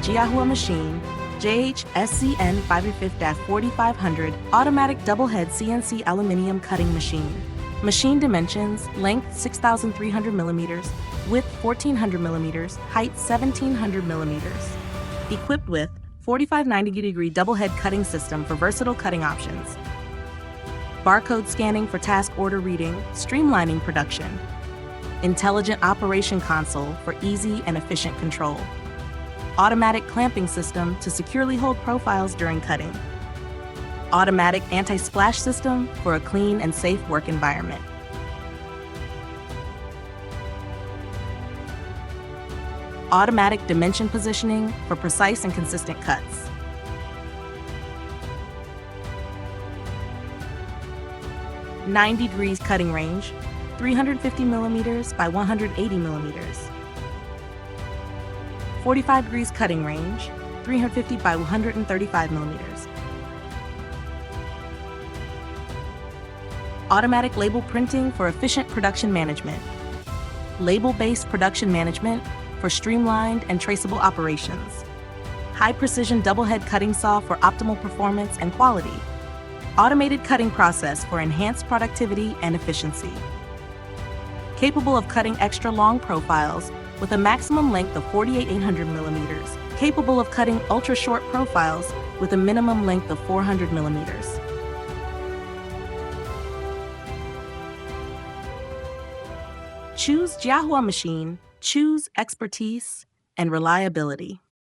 Jiahua machine, JH-SZNN-550X4500 automatic double-head CNC Aluminium cutting machine. Machine dimensions: length 6,300 millimeters, width 1,400 millimeters, height 1,700 millimeters. Equipped with 45 90-degree double-head cutting system for versatile cutting options. Barcode scanning for task order reading, streamlining production. Intelligent operation console for easy and efficient control. Automatic clamping system to securely hold profiles during cutting. Automatic anti-splash system for a clean and safe work environment. Automatic dimension positioning for precise and consistent cuts. "90 degrees cutting range, 350 millimeters by 180 millimeters. 45 degrees cutting range, 350 by 135 millimeters. Automatic label printing for efficient production management. Label-based production management for streamlined and traceable operations. High-precision double-head cutting saw for optimal performance and quality. Automated cutting process for enhanced productivity and efficiency. Capable of cutting extra long profiles with a maximum length of 4,800 millimeters. Capable of cutting ultra-short profiles with a minimum length of 400 millimeters. Choose Jiahua machine, choose expertise and reliability.